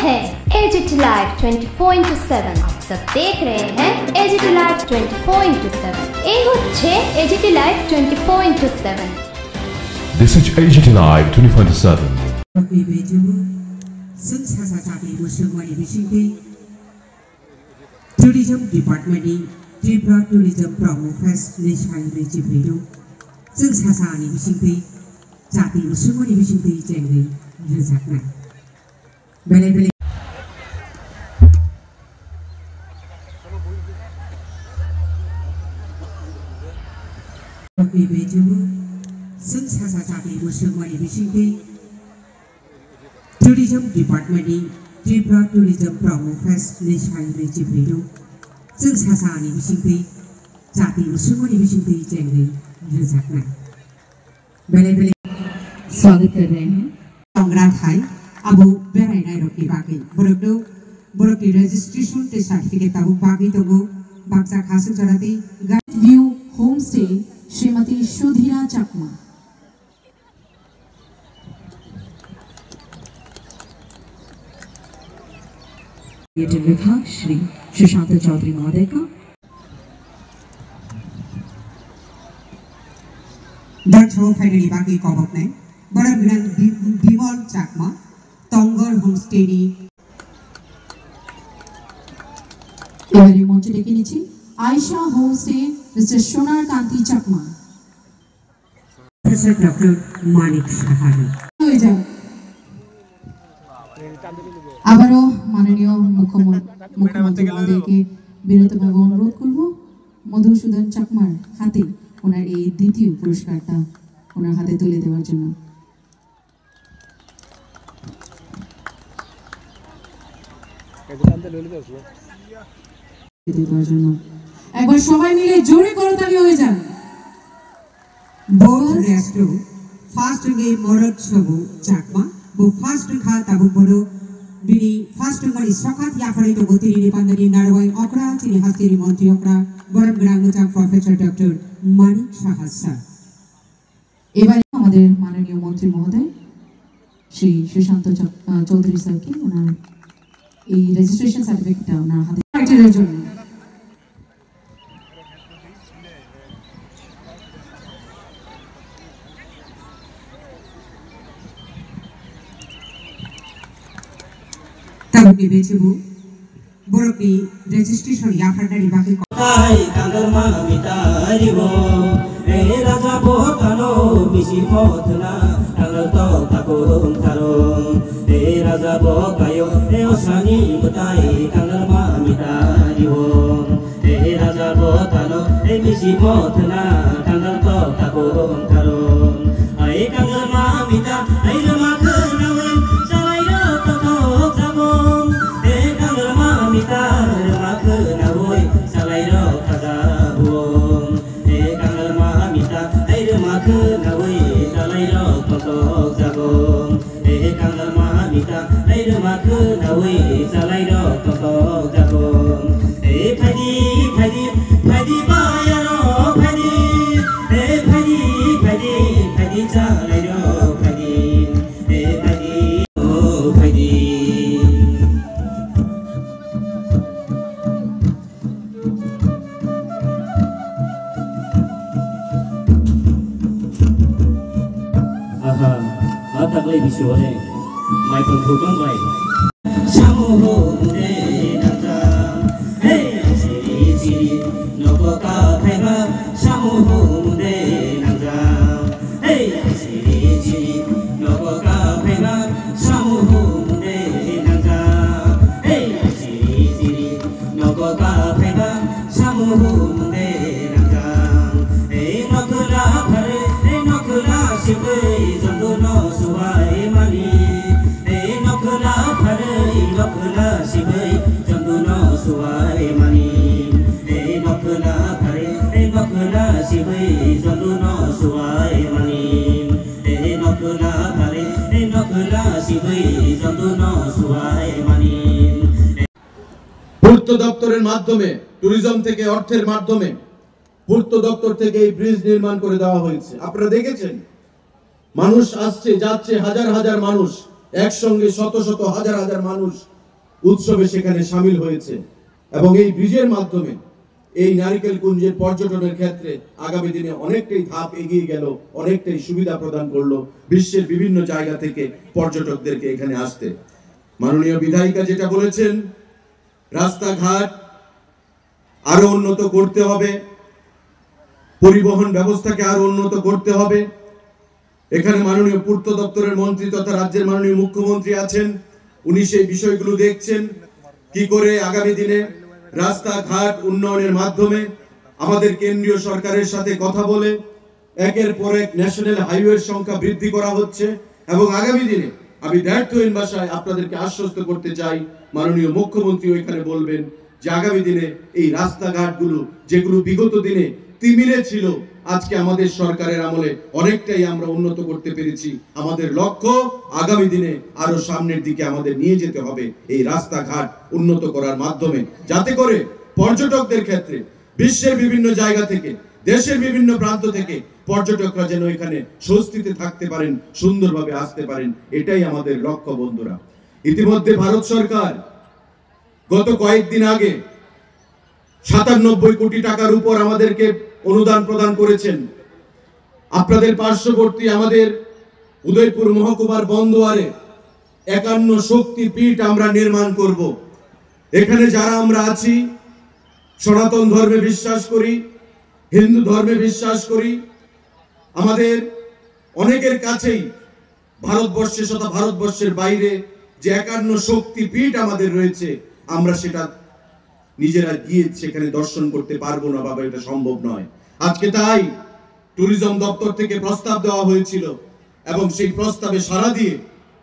है AGT live 24/7। आप सब देख रहे हैं एजीटी लाइव 24/7। এই হচ্ছে AGT live 24/7। This is AGT Live 24/7. Tourism Department Tripura Tourism Promo Fest National Rechipido Sung Sasani Vishinti Sati Musumani Vishinti Jengri Rizakna Bele Sung Sasani Musumani Vishinti Tourism Department Tripura Tourism Promo Fest National Rechipido Sung Sasani Vishinti Sati Musumani Vishinti Jengri Rizakna Bele स्वागत कर रहे हैं संग्राम Thai अब बेरायनाय रखि बाकी बरकनि registration ते सर्टिफिकेट अब बाकी दङो बाक्सा खासु जराती guide view home stay Shrimati Sudhira Chakma पर्यटन विभाग श्री सुशांत चौधरी महोदय का दर्शकों फाइनली बाकी कबक ने बड़ा विमल चाकमा टंगर होमस्टे एबारे मंच डेके निচ্ছি आयशा होमस्टे मिस्टर सोनार कांति चाकमा प्रोफेसर डॉक्टर मानिक साहानी হয়ে যাও আবারো মাননীয় মুখ্যমন্ত্রী মহোদয়কে বিনীতভাবে অনুরোধ করব মধুসূদন চাকমার হাতে ওনার এই দ্বিতীয় পুরস্কারটা ওনার হাতে তুলে দেওয়ার জন্য একবার সবাই মিলে জোরে করতালি হয়ে যান बोल रेस्टो फास्ट गे मरद सबो चाकमा बो फास्ट खा ताबो बडो बिनी फास्ट मनि सखात याफरे तो गोतिरि पांगनि नारवाई अकरा चिनि हास्तिरि मन्त्री अकरा बरम ग्रामचा प्रोफेसर डॉक्टर मानिक साहासा এবারে আমাদের মাননীয় মন্ত্রী মহোদয় শ্রী সুশান্ত চৌধুরী স্যারকে ওনার এই রেজিস্ট্রেশন সার্টিফিকেটটা ওনার হাতে রাইটারের জন্য তাবুকে বেচবো বড়কি রেজিস্ট্রেশন ইয়াফারদারি বাকি তাই কাঙ্গরমা মিতারিবো এ রাজা বতানো বিশি পথনা কাঙ্গর তো তাকোরুম থারো এ রাজা বকায়ো এ ওসানি মুতাই কাঙ্গরমা মিতারিবো এ রাজা বতানো এ বিশি পথনা কাঙ্গর তো তাকোরুম থারো আই কাঙ্গরমা মিতা আই রমা খানাওয়ে সালাইরো তো যাবো এ কাঙ্গরমা মিতা রমা খানাওয়ে সালাইরো খাজাবো এ কাঙ্গরমা মিতা আই রমা খানাওয়ে সালাইরো তো যাবো এ কাঙ্গরমা মিতা আই রমা খানাওয়ে সালাইরো তো যাবো এ ফাইদি ফাইদি ফাইদি বায়ারো ফাইদি এ ফাইদি ফাইদি ফাইদি সালাইরো ফাইদি এ ফাইদি ও ফাইদি aha mataklay bisore mai panghuton bai samuho mude nata hey siri siri nokoka phaiba samuho mude nata hey siri siri nokoka phaiba samuho mude nata hey siri siri nokoka phaiba samuho mude nata hey nokla phare hey nokla sibai jamdono suwai mani hey nokla phare nokla sibai jamdono suwai mani hey nokla phare hey nokla sibai jamdono suwai mani hey nokla phare hey nokla sibai jamdono suwai mani পূর্ত দপ্তরের মাধ্যমে tourism থেকে অর্থের মাধ্যমে পূর্ত দপ্তর থেকে এই ব্রিজ নির্মাণ করে দেওয়া হয়েছে। আপনারা দেখেছেন মানুষ আসছে যাচ্ছে, হাজার হাজার মানুষ একসঙ্গে শত শত হাজার হাজার মানুষ উৎসবে সেখানে সামিল হয়েছে এবং এই ব্রিজের মাধ্যমে এই নারিকেলকুঞ্জের পর্যটনের ক্ষেত্রে আগামী দিনে অনেকটাই ধাপ এগিয়ে গেল, অনেকটাই সুবিধা প্রদান করলো বিশ্বের বিভিন্ন জায়গা থেকে পর্যটকদেরকে এখানে আসতে। মাননীয় বিধায়িকা যেটা বলেছেন, রাস্তাঘাট আরো উন্নত করতে হবে, পরিবহন ব্যবস্থাকে আরো উন্নত করতে হবে। এখানে মাননীয় পূর্ত দপ্তরের মন্ত্রী তথা রাজ্যের মাননীয় মুখ্যমন্ত্রী আছেন, উনি সেই বিষয়গুলো দেখছেন কি করে আগামী দিনে রাস্তাঘাট উন্নয়নের মাধ্যমে আমাদের কেন্দ্রীয় সরকারের সাথে কথা বলে একের পর এক ন্যাশনাল হাইওয়ের সংখ্যা বৃদ্ধি করা হচ্ছে। এবং আগামী দিনে আমি দায়িত্বহীন ভাষায় আপনাদেরকে আশ্বস্ত করতে চাই, মাননীয় মুখ্যমন্ত্রী ওইখানে বলবেন যে আগামী দিনে এই রাস্তাঘাটগুলো যেগুলো বিগত দিনে তিমিরে ছিল, আজকে আমাদের সরকারের আমলে অনেকটাই আমরা উন্নত করতে পেরেছি। আমাদের লক্ষ্য আগামী দিনে আরো সামনের দিকে আমাদের নিয়ে যেতে হবে এই রাস্তাঘাট উন্নত করার মাধ্যমে, যাতে করে পর্যটকদের ক্ষেত্রে বিশ্বের বিভিন্ন জায়গা থেকে, দেশের বিভিন্ন প্রান্ত থেকে পর্যটকরা যেন এখানে স্বস্তিতে থাকতে পারেন, সুন্দরভাবে আসতে পারেন। এটাই আমাদের লক্ষ্য বন্ধুরা। ইতিমধ্যে ভারত সরকার গত কয়েকদিন আগে 97 কোটি টাকার উপর আমাদেরকে অনুদান প্রদান করেছেন। আপনাদের পার্শ্ববর্তী আমাদের উদয়পুর মহকুমার বন্দোয়ারে 51 শক্তি পীঠ আমরা নির্মাণ করব। এখানে যারা আমরা আছি, সনাতন ধর্মে বিশ্বাস করি, হিন্দু ধর্মে বিশ্বাস করি, আমাদের অনেকের কাছেই ভারতবর্ষে তথা ভারতবর্ষের বাইরে যে 51 শক্তি পীঠ আমাদের রয়েছে, আমরা সেটা নিজেরা গিয়ে সেখানে দর্শন করতে পারবো না বাবা, এটা সম্ভব নয়। আজকে তাই ট্যুরিজম দপ্তর থেকে প্রস্তাব দেওয়া হয়েছিল এবং সেই প্রস্তাবে সাড়া দিয়ে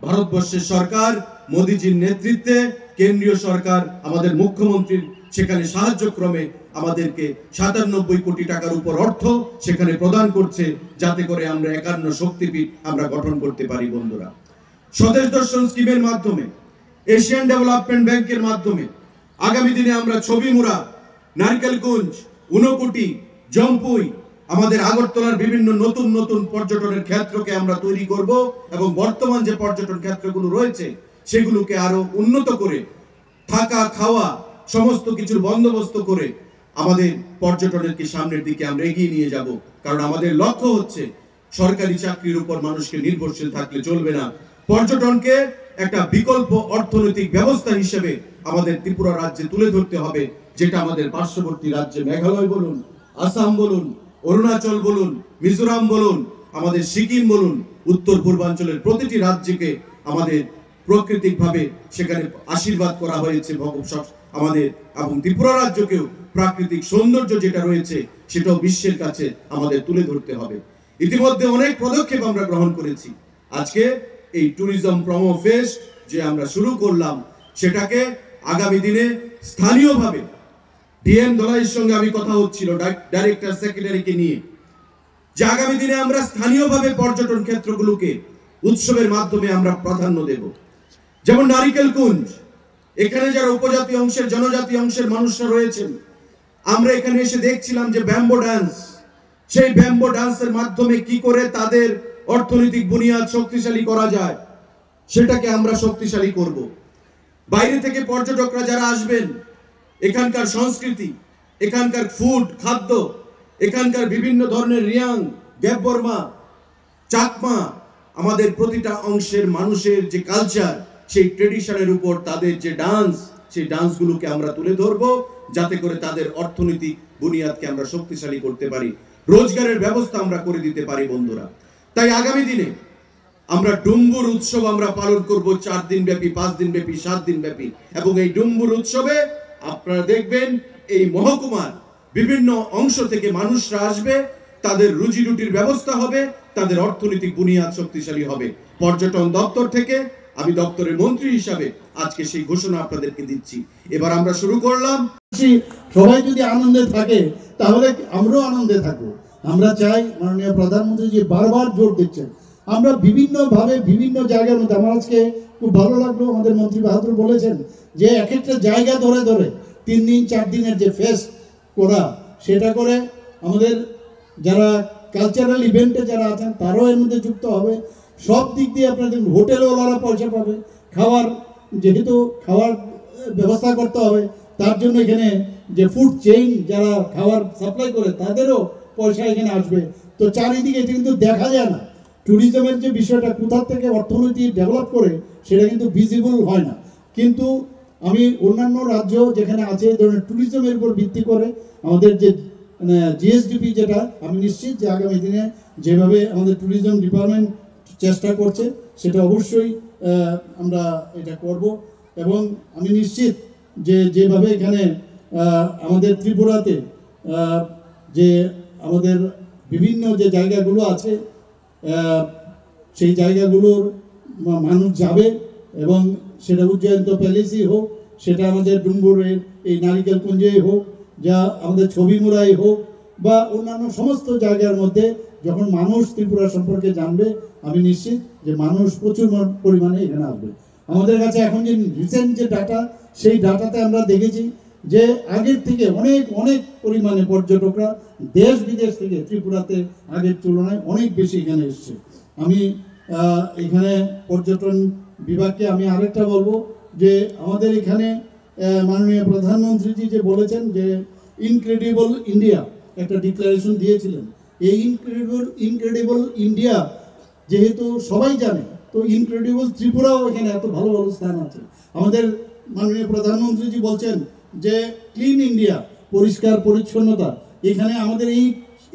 ভারতবর্ষের সরকার মোদিজির নেতৃত্বে কেন্দ্রীয় সরকার আমাদের মুখ্যমন্ত্রীর সেখানে সাহায্যক্রমে আমাদেরকে 97 কোটি টাকার উপর অর্থ সেখানে প্রদান করছে, যাতে করে আমরা 51 শক্তিপীঠ আমরা গঠন করতে পারি বন্ধুরা। স্বদেশ দর্শন স্কিমের মাধ্যমে, এশিয়ান ডেভেলপমেন্ট ব্যাংকের মাধ্যমে আগামী দিনে আমরা ছবিমুড়া, নারকেলকুঞ্জ, ঊনকোটি, জম্পুই, আমাদের আগরতলার বিভিন্ন নতুন নতুন পর্যটনের ক্ষেত্রকে আমরা তৈরি করব এবং বর্তমান যে পর্যটন ক্ষেত্রগুলো রয়েছে সেগুলোকে আরো উন্নত করে থাকা খাওয়া সমস্ত কিছুর বন্দোবস্ত করে আমাদের পর্যটনকে সামনের দিকে আমরা এগিয়ে নিয়ে যাব। কারণ আমাদের লক্ষ্য হচ্ছে সরকারি চাকরির উপর মানুষকে নির্ভরশীল থাকলে চলবে না, পর্যটনকে একটা বিকল্প অর্থনৈতিক ব্যবস্থা হিসেবে আমাদের ত্রিপুরা রাজ্যে তুলে ধরতে হবে, যেটা আমাদের পার্শ্ববর্তী রাজ্যে মেঘালয় বলুন, আসাম বলুন, অরুণাচল বলুন, মিজোরাম বলুন, আমাদের সিকিম বলুন, উত্তর পূর্বাঞ্চলের প্রতিটি রাজ্যকে আমাদের প্রাকৃতিকভাবে সেখানে আশীর্বাদ করা হয়েছে আমাদের, এবং ত্রিপুরা রাজ্যকেও প্রাকৃতিক সৌন্দর্য যেটা রয়েছে সেটাও বিশ্বের কাছে আমাদের তুলে ধরতে হবে। ইতিমধ্যে অনেক পদক্ষেপ আমরা গ্রহণ করেছি। আজকে এই ট্যুরিজম প্রমো ফেস্ট যে আমরা শুরু করলাম, সেটাকে আগামী দিনে স্থানীয়ভাবে ডিএম দলাইয়ের সঙ্গে আমি কথা হচ্ছিল ডাইরেক্টর সেক্রেটারিকে নিয়ে, যে আগামী দিনে আমরা স্থানীয়ভাবে পর্যটন ক্ষেত্রগুলোকে উৎসবের মাধ্যমে আমরা প্রাধান্য দেব। যেমন নারিকেলকুঞ্জ, এখানে যারা উপজাতি অংশের, জনজাতি অংশের মানুষরা রয়েছেন, আমরা এখানে এসে দেখছিলাম যে ব্যাম্বো ডান্স, সেই ব্যাম্বো ডান্সের মাধ্যমে কি করে তাদের অর্থনৈতিক বুনিয়াদ শক্তিশালী করা যায়, সেটাকে আমরা শক্তিশালী করব। বাইরে থেকে পর্যটকরা যারা আসবেন, এখানকার সংস্কৃতি, এখানকার ফুড, খাদ্য, এখানকার বিভিন্ন ধরনের রিয়াং, দেববর্মা, চাকমা, আমাদের প্রতিটা অংশের মানুষের যে কালচার, সেই ট্রেডিশনের উপর তাদের যে ডান্স, সেই ডান্সগুলোকে আমরা তুলে ধরবো, যাতে করে তাদের অর্থনৈতিক বুনিয়াদকে আমরা শক্তিশালী করতে পারি, রোজগারের ব্যবস্থা আমরা করে দিতে পারি বন্ধুরা। তাই আগামী দিনে আমরা ডুম্বুর উৎসব আমরা পালন করব 4 দিন ব্যাপী, 5 দিন ব্যাপী, 7 দিন ব্যাপী। এবং এই ডুম্বুর উৎসবে আপনারা দেখবেন এই মহকুমার বিভিন্ন অংশ থেকে মানুষরা আসবে, তাদের রুজি রুটির ব্যবস্থা হবে, তাদের অর্থনৈতিক বুনিয়াদ শক্তিশালী হবে। পর্যটন দপ্তর থেকে আমি দপ্তরের মন্ত্রী হিসাবে আজকে সেই ঘোষণা আপনাদেরকে দিচ্ছি। এবার আমরা শুরু করলাম। সবাই যদি আনন্দে থাকে তাহলে আমরাও আনন্দে থাকবো। আমরা চাই মাননীয় প্রধানমন্ত্রী যে বারবার জোর দিচ্ছেন, আমরা বিভিন্নভাবে বিভিন্ন জায়গার মধ্যে, আমার আজকে খুব ভালো লাগলো আমাদের মন্ত্রী বাহাদুর বলেছেন যে এক একটা জায়গা ধরে ধরে 3 দিন 4 দিনের যে ফেস্ট করা, সেটা করে আমাদের যারা কালচারাল ইভেন্টে যারা আছেন তারাও এর মধ্যে যুক্ত হবে সব দিক দিয়ে আপনার দেখুন হোটেলওয়ালারা পয়সা পাবে, খাওয়ার যেহেতু খাওয়ার ব্যবস্থা করতে হবে তার জন্য এখানে যে ফুড চেইন যারা খাবার সাপ্লাই করে তাদেরও পয়সা এখানে আসবে। তো চারিদিকে এটা কিন্তু দেখা যায় না, ট্যুরিজমের যে বিষয়টা কোথা থেকে অর্থনীতি ডেভেলপ করে সেটা কিন্তু ভিজিবল হয় না। কিন্তু আমি অন্যান্য রাজ্য যেখানে আছে এই ধরনের ট্যুরিজমের উপর ভিত্তি করে আমাদের যে জিএসডিপি যেটা, আমি নিশ্চিত যে আগামী দিনে যেভাবে আমাদের ট্যুরিজম ডিপার্টমেন্ট চেষ্টা করছে সেটা অবশ্যই আমরা এটা করব। এবং আমি নিশ্চিত যে যেভাবে এখানে আমাদের ত্রিপুরাতে যে আমাদের বিভিন্ন যে জায়গাগুলো আছে সেই জায়গাগুলোর মানুষ যাবে, এবং সেটা উজ্জয়ন্ত প্যালেসই হোক, সেটা আমাদের ডুম্বুরের এই নারিকেল কুঞ্জেই হোক, যা আমাদের ছবিমুড়াই হোক, বা অন্যান্য সমস্ত জায়গার মধ্যে যখন মানুষ ত্রিপুরা সম্পর্কে জানবে আমি নিশ্চিত যে মানুষ প্রচুর পরিমাণে এখানে আসবে। আমাদের কাছে এখন যে রিসেন্ট যে ডাটা, সেই ডাটাতে আমরা দেখেছি যে আগের থেকে অনেক অনেক পরিমাণে পর্যটকরা দেশ বিদেশ থেকে ত্রিপুরাতে আগের তুলনায় অনেক বেশি এখানে এসছে। আমি এখানে পর্যটন বিভাগকে আমি আরেকটা বলবো যে আমাদের এখানে মাননীয় প্রধানমন্ত্রীজি যে বলেছেন যে ইনক্রেডিবল ইন্ডিয়া একটা ডিক্লারেশন দিয়েছিলেন, এই ইনক্রেডিবল ইন্ডিয়া যেহেতু সবাই জানে, তো ইনক্রেডিবল ত্রিপুরাও এখানে এত ভালো ভালো স্থান আছে। আমাদের মাননীয় প্রধানমন্ত্রীজি বলছেন যে ক্লিন ইন্ডিয়া, পরিষ্কার পরিচ্ছন্নতা, এখানে আমাদের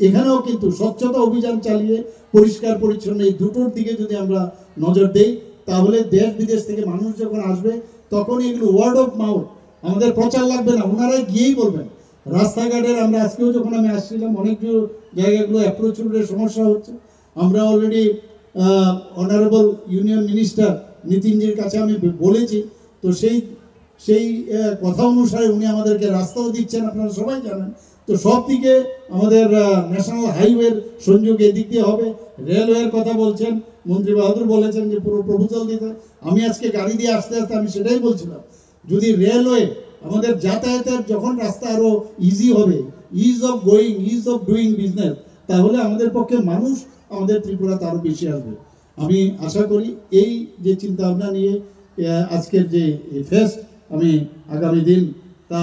এখানেও কিন্তু স্বচ্ছতা অভিযান চালিয়ে পরিষ্কার পরিচ্ছন্ন এই দুটোর দিকে যদি আমরা নজর দেই তাহলে দেশ বিদেশ থেকে মানুষ যখন আসবে তখন এগুলো ওয়ার্ড অফ মাউথ, আমাদের প্রচার লাগবে না, ওনারাই গিয়েই বলবেন। রাস্তাঘাটের আমরা আজকেও যখন আমি আসছিলাম অনেক জায়গাগুলো অ্যাপ্রোচ রোডের সমস্যা হচ্ছে, আমরা অলরেডি অনারেবল ইউনিয়ন মিনিস্টার নিতিনজির কাছে আমি বলেছি, তো সেই কথা অনুসারে উনি আমাদেরকে রাস্তাও দিচ্ছেন, আপনারা সবাই জানেন। তো সব দিকে আমাদের ন্যাশনাল হাইওয়ের সংযোগ এদিক দিয়ে হবে। রেলওয়ের কথা বলছেন, মন্ত্রী বাহাদুর বলেছেন যে পুরো প্রপোজাল দিতে। আমি আজকে গাড়ি দিয়ে আসতে আসতে আমি সেটাই বলছিলাম, যদি রেলওয়ে আমাদের যাতায়াতের যখন রাস্তা আরও ইজি হবে, is of going, is of doing business, তাহলে আমাদের পক্ষে মানুষ আমাদের ত্রিপুরাতে আরও বেশি আসবে। আমি আশা করি এই যে চিন্তা ভাবনা নিয়ে আজকের যে ফেস্ট, আমি আগামী দিন তা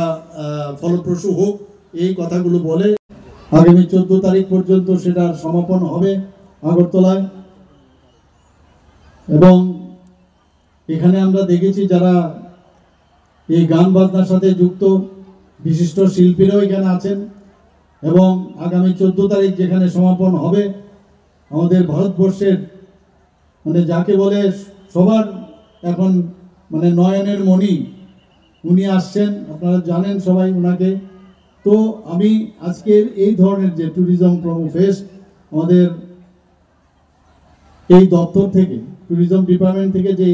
ফলপ্রসূ হোক এই কথাগুলো বলে আগামী 14 তারিখ পর্যন্ত সেটার সমাপন হবে আগরতলায়। এবং এখানে আমরা দেখেছি যারা এই গান বাজনার সাথে যুক্ত বিশিষ্ট শিল্পীরাও এখানে আছেন। এবং আগামী 14 তারিখ যেখানে সমাপন হবে আমাদের ভারতবর্ষের মানে যাকে বলে সবার এখন মানে নয়নের মণি, উনি আসছেন, আপনারা জানেন সবাই ওনাকে। তো আমি আজকের এই ধরনের যে ট্যুরিজম প্রোমো ফেস্ট আমাদের এই দপ্তর থেকে, ট্যুরিজম ডিপার্টমেন্ট থেকে যে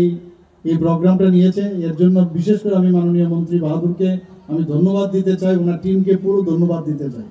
এই প্রোগ্রামটা নিয়েছে, এর জন্য বিশেষ করে আমি মাননীয় মন্ত্রী বাহাদুরকে আমি ধন্যবাদ দিতে চাই, ওনার টিমকে পুরো ধন্যবাদ দিতে চাই।